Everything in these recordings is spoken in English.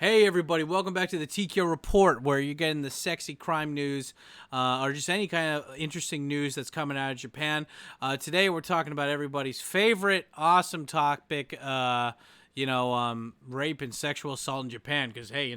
Hey everybody, welcome back to the TKO Report, where you're getting the sexy crime news or just any kind of interesting news that's coming out of Japan. Today we're talking about everybody's favorite awesome topic, rape and sexual assault in Japan, because hey,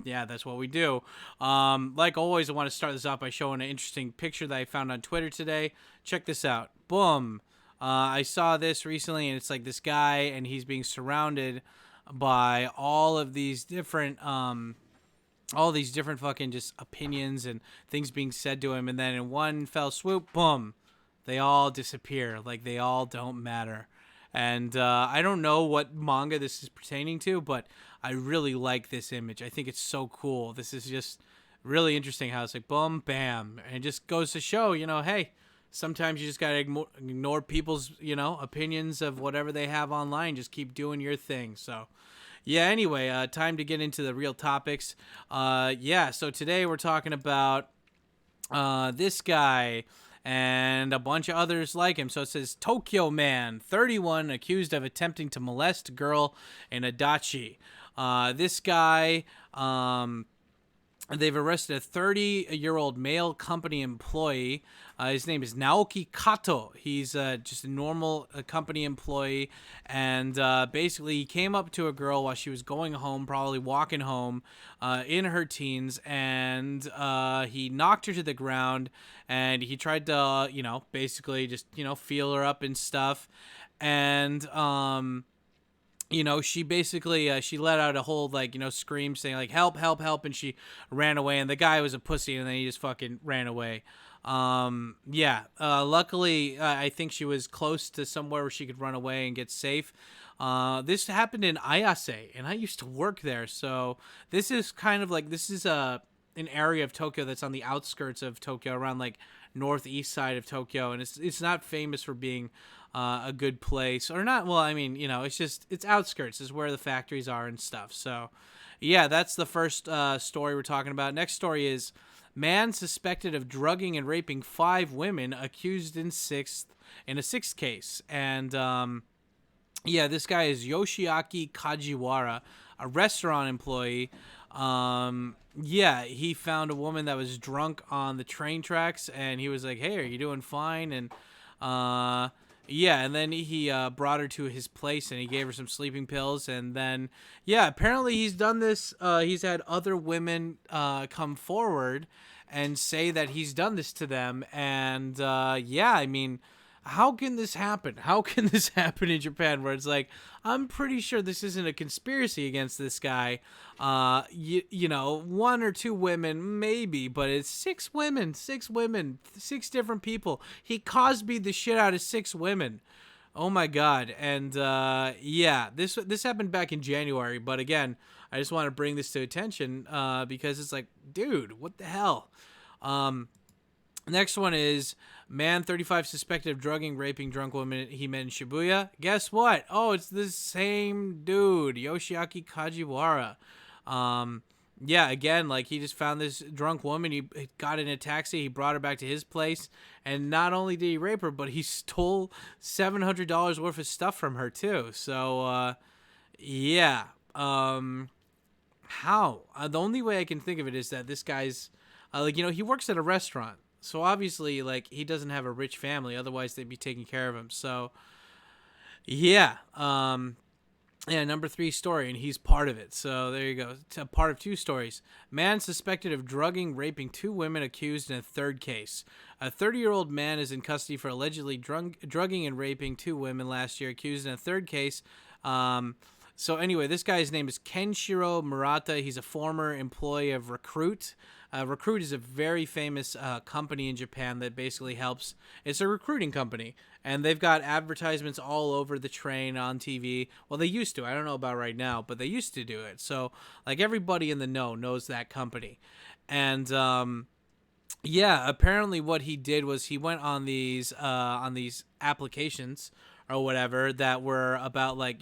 yeah, that's what we do. Like always, I want to start this off by showing an interesting picture that I found on Twitter today. Check this out. Boom. I saw this recently, and it's like this guy, and he's being surrounded by all these different fucking just opinions and things being said to him, and then in one fell swoop, boom, they all disappear, like they all don't matter. And I don't know what manga this is pertaining to, but I really like this image. I think it's so cool. This is just really interesting how it's like boom, bam, and it just goes to show, hey, sometimes you just gotta ignore people's, opinions of whatever they have online. Just keep doing your thing. So, yeah. Anyway, time to get into the real topics. So today we're talking about this guy and a bunch of others like him. So it says Tokyo man, 31, accused of attempting to molest girl in a dachi. This guy. They've arrested a 30-year-old male company employee. His name is Naoki Kato. He's just a normal company employee. And basically, he came up to a girl while she was going home, probably walking home in her teens. And he knocked her to the ground. And he tried to, basically just, feel her up and stuff. And she basically she let out a whole scream saying like help, help, help, and she ran away. And the guy was a pussy, and then he just fucking ran away. Luckily, I think she was close to somewhere where she could run away and get safe. This happened in Ayase, and I used to work there, so this is kind of like an area of Tokyo that's on the outskirts of Tokyo, around like northeast side of Tokyo, and it's not famous for being a good place, or not. Well, I mean, it's outskirts is where the factories are and stuff. So, yeah, that's the first story we're talking about. Next story is man suspected of drugging and raping 5 women, accused in a sixth case. And this guy is Yoshiaki Kajiwara, a restaurant employee. He found a woman that was drunk on the train tracks, and he was like, "Hey, are you doing fine?" And and then he brought her to his place, and he gave her some sleeping pills. And then, apparently he's done this. He's had other women come forward and say that he's done this to them. And, I mean, how can this happen? How can this happen in Japan, where it's like, I'm pretty sure this isn't a conspiracy against this guy. 1 or 2 women, maybe, but it's 6 women, 6 different people. He Cosby'd the shit out of 6 women. Oh my God. And, this happened back in January. But again, I just want to bring this to attention, because it's like, dude, what the hell? Next one is man 35 suspected of drugging, raping drunk woman he met in Shibuya. Guess what? Oh, it's the same dude, Yoshiaki Kajiwara. Again, like he just found this drunk woman. He got in a taxi. He brought her back to his place, and not only did he rape her, but he stole $700 worth of stuff from her too. So, how? The only way I can think of it is that this guy's, he works at a restaurant. So obviously, like, he doesn't have a rich family. Otherwise, they'd be taking care of him. So, number 3 story, and he's part of it. So there you go. It's a part of 2 stories. Man suspected of drugging, raping 2 women, accused in a 3rd case. A 30-year-old man is in custody for allegedly drugging and raping 2 women last year, accused in a 3rd case. So anyway, this guy's name is Kenshiro Murata. He's a former employee of Recruit. Recruit is a very famous company in Japan that basically helps. It's a recruiting company, and they've got advertisements all over the train, on TV. Well, they used to. I don't know about right now, but they used to do it. So, like, everybody in the know knows that company. And apparently what he did was he went on these applications or whatever that were about, like,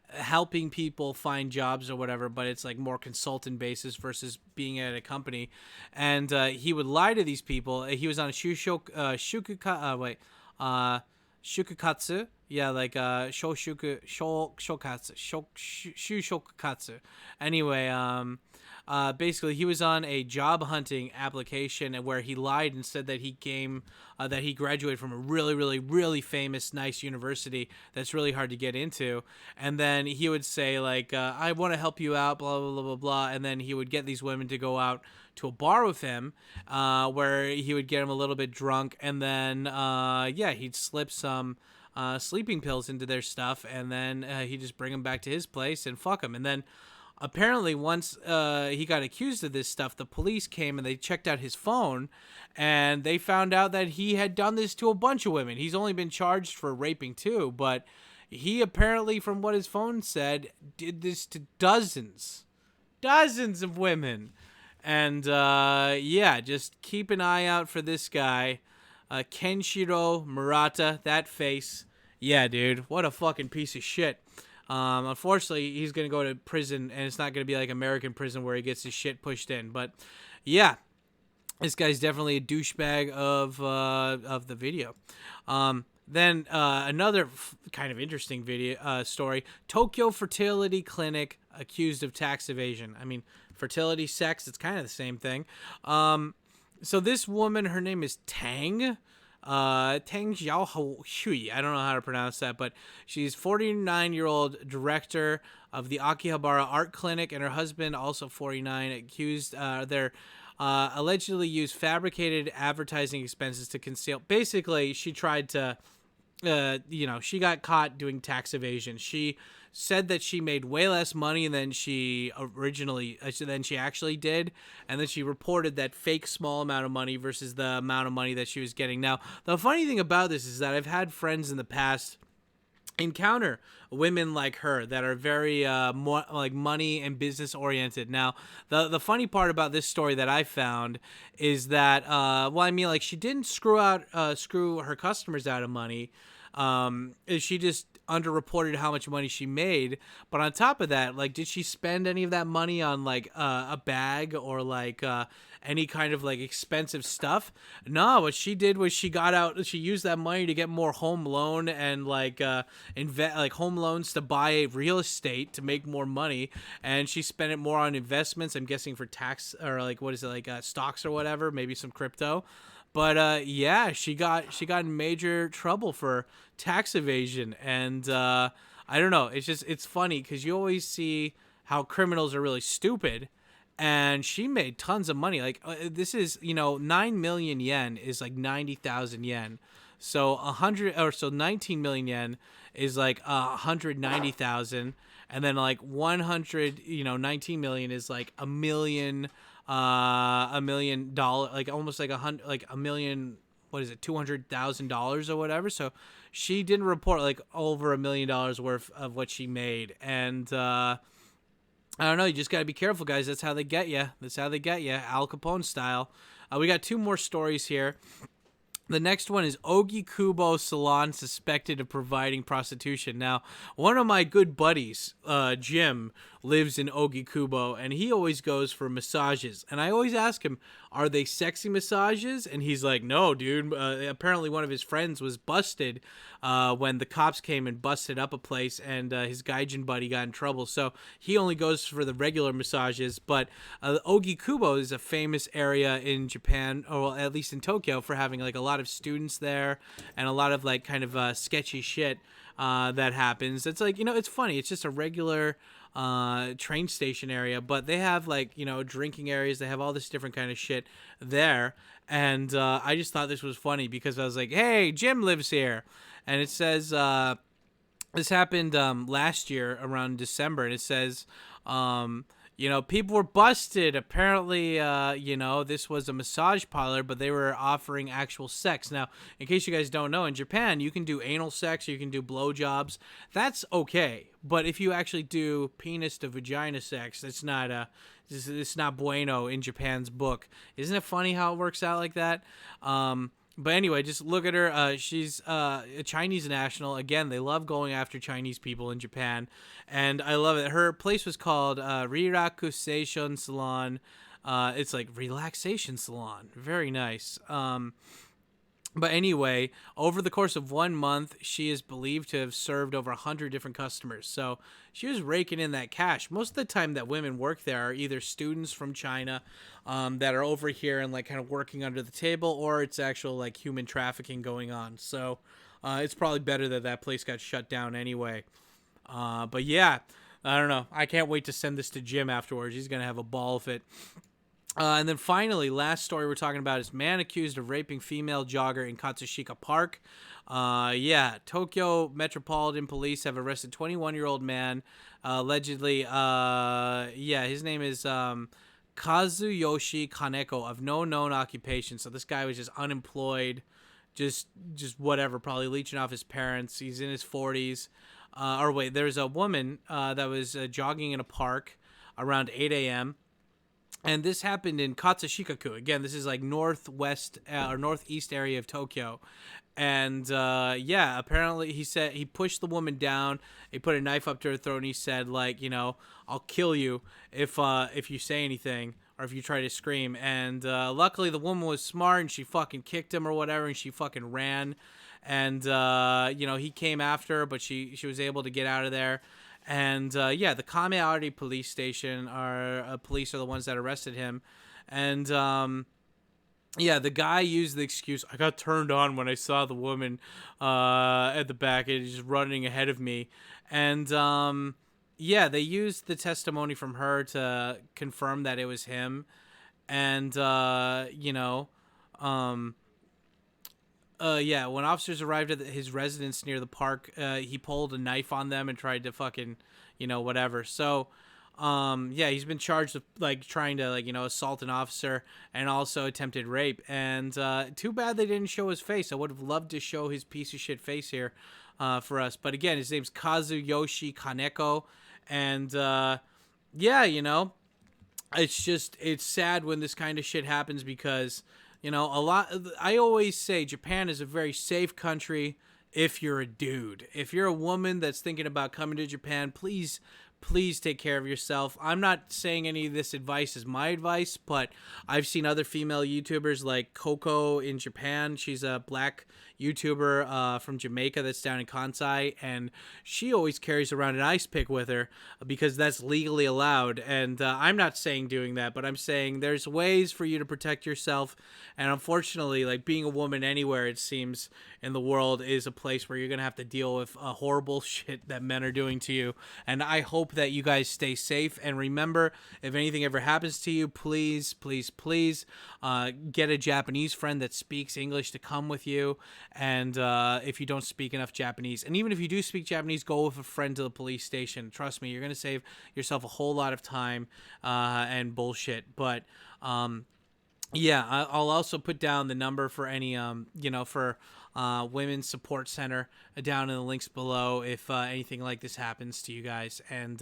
helping people find jobs or whatever, but it's like more consultant basis versus being at a company. And he would lie to these people. He was on a shukukatsu. Yeah, like shokatsu. Anyway, basically he was on a job hunting application where he lied and said that that he graduated from a really, really, really famous, nice university that's really hard to get into. And then he would say like, I want to help you out, blah blah blah blah blah. And then he would get these women to go out to a bar with him, where he would get them a little bit drunk, and then yeah, he'd slip some sleeping pills into their stuff, and then he'd just bring them back to his place and fuck them. And then apparently once he got accused of this stuff, the police came and they checked out his phone, and they found out that he had done this to a bunch of women. He's only been charged for raping too, but he apparently, from what his phone said, did this to dozens of women. And yeah, just keep an eye out for this guy. Kenshiro Murata, that face. Yeah, dude, what a fucking piece of shit. Unfortunately, he's going to go to prison, and it's not going to be like American prison where he gets his shit pushed in. But yeah, this guy's definitely a douchebag of the video. Then another kind of interesting video story: Tokyo fertility clinic accused of tax evasion. I mean, fertility, sex, it's kind of the same thing. So this woman, her name is Tang Xiaohui. I don't know how to pronounce that, but she's 49-year-old director of the Akihabara Art Clinic, and her husband, also 49, accused they're allegedly used fabricated advertising expenses to conceal. Basically, she tried to, she got caught doing tax evasion. She said that she made way less money than she actually did, and then she reported that fake small amount of money versus the amount of money that she was getting. Now, the funny thing about this is that I've had friends in the past encounter women like her that are very more like money and business oriented. Now, the funny part about this story that I found is that like she didn't screw her customers out of money. She just underreported how much money she made, but on top of that, like, did she spend any of that money on like a bag or like any kind of like expensive stuff? No, what she did was she used that money to get more home loan and like home loans to buy real estate to make more money, and she spent it more on investments, I'm guessing for tax, or like, what is it, like stocks or whatever, maybe some crypto. But yeah, she got in major trouble for tax evasion, and I don't know. It's funny because you always see how criminals are really stupid, and she made tons of money. Like this is 9 million yen is like 90,000 yen, so 19 million yen is like 190,000, and then like 19 million is like $1 million, like almost like a million, what is it, $200,000 or whatever. So she didn't report like over $1 million worth of what she made. And I don't know, you just gotta be careful, guys. That's how they get you. Al Capone style. We got two more stories here. The next one is Ogikubo Salon suspected of providing prostitution. Now, one of my good buddies, Jim, lives in Ogikubo, and he always goes for massages. And I always ask him, are they sexy massages? And he's like, no, dude. Apparently one of his friends was busted when the cops came and busted up a place, and his gaijin buddy got in trouble. So he only goes for the regular massages. But Ogikubo is a famous area in Japan, or at least in Tokyo, for having like a lot of students there and a lot of like kind of sketchy shit that happens. It's like, it's funny. It's just a regular train station area, but they have like, drinking areas. They have all this different kind of shit there. And I just thought this was funny because I was like, hey, Jim lives here. And it says this happened last year around December, and it says people were busted. Apparently, this was a massage parlor, but they were offering actual sex. Now, in case you guys don't know, in Japan, you can do anal sex, or you can do blowjobs. That's okay. But if you actually do penis to vagina sex, it's not bueno in Japan's book. Isn't it funny how it works out like that? But anyway, just look at her. She's a Chinese national. Again, they love going after Chinese people in Japan, and I love it. Her place was called Relaxation Salon. It's like relaxation salon. Very nice. But anyway, over the course of 1 month, she is believed to have served over 100 different customers. So she was raking in that cash. Most of the time that women work there are either students from China that are over here and like kind of working under the table, or it's actual like human trafficking going on. So it's probably better that that place got shut down anyway. But yeah, I don't know. I can't wait to send this to Jim afterwards. He's going to have a ball of it. And then finally, last story we're talking about is man accused of raping female jogger in Katsushika Park. Yeah, Tokyo Metropolitan Police have arrested 21-year-old man, allegedly. Yeah, his name is Kazuyoshi Kaneko, of no known occupation. So this guy was just unemployed, just whatever, probably leeching off his parents. He's in his 40s. Or wait, there's a woman that was jogging in a park around 8 a.m. And this happened in Katsushika-ku. Again, this is like northwest or northeast area of Tokyo. And yeah, apparently he said he pushed the woman down. He put a knife up to her throat and he said, like, you know, I'll kill you if you say anything or if you try to scream. And luckily the woman was smart and she fucking kicked him or whatever and she fucking ran. And you know, he came after her, but she was able to get out of there. And yeah, the Kameari police station police are the ones that arrested him. And yeah, the guy used the excuse, I got turned on when I saw the woman at the back and just running ahead of me. And yeah, they used the testimony from her to confirm that it was him. And you know, yeah, when officers arrived at his residence near the park, he pulled a knife on them and tried to fucking, you know, whatever. So, yeah, he's been charged with, like, trying to, like, you know, assault an officer and also attempted rape. And too bad they didn't show his face. I would have loved to show his piece of shit face here for us. But again, his name's Kazuyoshi Kaneko. And, yeah, you know, it's sad when this kind of shit happens because... You know, I always say Japan is a very safe country if you're a dude. If you're a woman that's thinking about coming to Japan, please take care of yourself. I'm not saying any of this advice is my advice, but I've seen other female YouTubers like Coco in Japan. She's a black YouTuber from Jamaica that's down in Kansai, and she always carries around an ice pick with her because that's legally allowed. And I'm not saying doing that, but I'm saying there's ways for you to protect yourself. And unfortunately, like being a woman anywhere, it seems, in the world is a place where you're going to have to deal with horrible shit that men are doing to you. And I hope that you guys stay safe. And remember, if anything ever happens to you, please get a Japanese friend that speaks English to come with you. And if you don't speak enough Japanese, and even if you do speak Japanese, go with a friend to the police station. Trust me, you're going to save yourself a whole lot of time and bullshit. But yeah, I'll also put down the number for any, you know, for Women's Support Center down in the links below if anything like this happens to you guys. And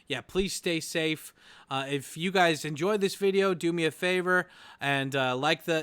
yeah, please stay safe. If you guys enjoyed this video, do me a favor and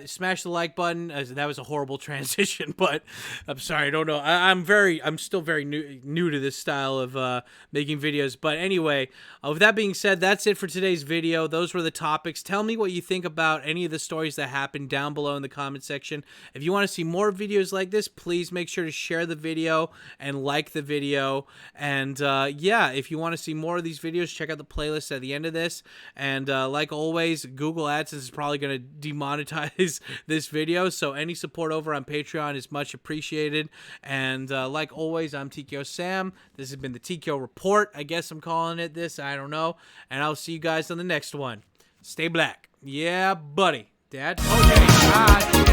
smash the like button. That was a horrible transition, but I'm sorry, I don't know. I'm still very new to this style of making videos. But anyway, with that being said, that's it for today's video. Those were the topics. Tell me what you think about any of the stories that happened down below in the comment section. If you want to see more videos like this, please make sure to share the video and like the video. And yeah, if you want to see more of these videos, check out the playlist at the end of this. And like always, Google AdSense is probably going to demonetize this video, so any support over on Patreon is much appreciated. And like always, I'm Tkyosam. This has been the Tykyo Report. I guess I'm calling it this. I don't know. And I'll see you guys on the next one. Stay black. Yeah, buddy. Dad? Okay. Bye.